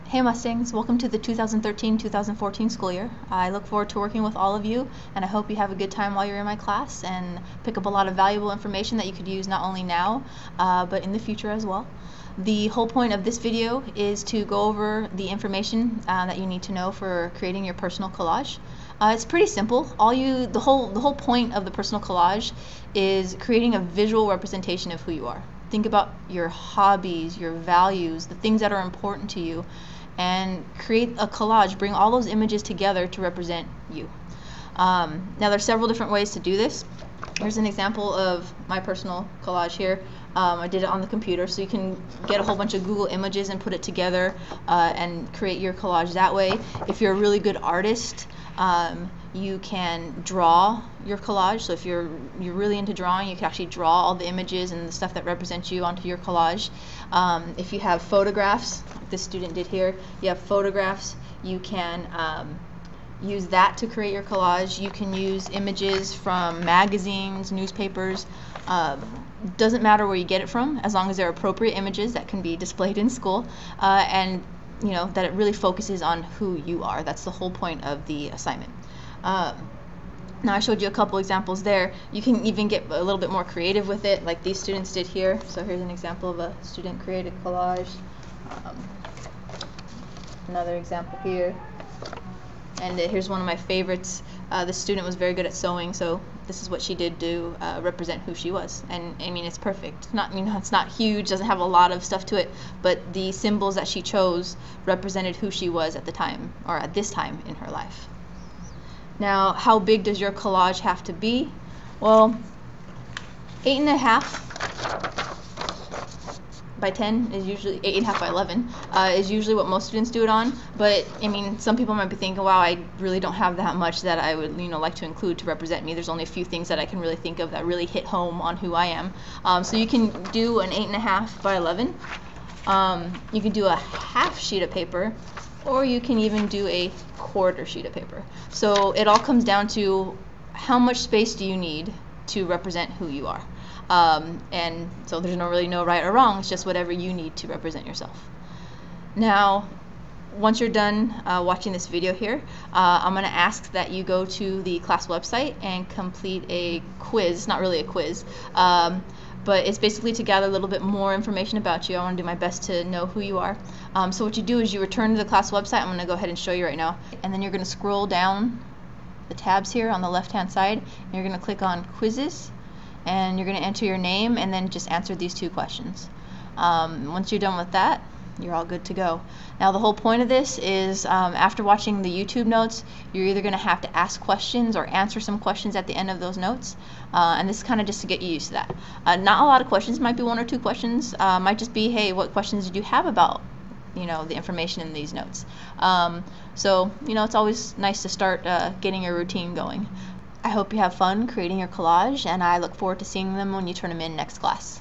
Hey Mustangs, welcome to the 2013-2014 school year. I look forward to working with all of you, and I hope you have a good time while you're in my class and pick up a lot of valuable information that you could use not only now, but in the future as well. The whole point of this video is to go over the information that you need to know for creating your personal collage. It's pretty simple. The whole point of the personal collage is creating a visual representation of who you are. Think about your hobbies, your values, the things that are important to you, and create a collage. Bring all those images together to represent you. Now there's several different ways to do this. Here's an example of my personal collage here. I did it on the computer, so you can get a whole bunch of Google images and put it together and create your collage that way. If you're a really good artist, you can draw your collage. So if you're really into drawing, you can actually draw all the images and the stuff that represents you onto your collage. If you have photographs, like this student did here, you have photographs, you can use that to create your collage. You can use images from magazines, newspapers. Doesn't matter where you get it from, as long as they're appropriate images that can be displayed in school, and you know that it really focuses on who you are. That's the whole point of the assignment. Now I showed you a couple examples there. You can even get a little bit more creative with it, like these students did here. So here's an example of a student created collage. Another example here. And here's one of my favorites. This student was very good at sewing, so this is what she did to represent who she was. And I mean, it's perfect. It's not huge, doesn't have a lot of stuff to it, but the symbols that she chose represented who she was at the time, or at this time in her life. Now, how big does your collage have to be? Well, 8.5 by 10 is usually 8.5 by 11 is usually what most students do it on. But I mean, some people might be thinking, wow, I really don't have that much that I would like to include to represent me. There's only a few things that I can really think of that really hit home on who I am. So you can do an 8.5 by 11. You can do a half sheet of paper, or you can even do a quarter sheet of paper. So it all comes down to how much space do you need to represent who you are. And so there's really no right or wrong, it's just whatever you need to represent yourself. Now, once you're done watching this video here, I'm going to ask that you go to the class website and complete a quiz. Not really a quiz, but it's basically to gather a little bit more information about you. I want to do my best to know who you are. So what you do is you return to the class website. I'm going to go ahead and show you right now. And then you're going to scroll down the tabs here on the left-hand side, and you're going to click on Quizzes, and you're going to enter your name and then just answer these 2 questions. Once you're done with that, you're all good to go. Now the whole point of this is after watching the YouTube notes, you're either going to have to ask questions or answer some questions at the end of those notes, and this is kind of just to get you used to that. Not a lot of questions, might be 1 or 2 questions, might just be, hey, what questions did you have about the information in these notes. So it's always nice to start getting your routine going. I hope you have fun creating your collage, and I look forward to seeing them when you turn them in next class.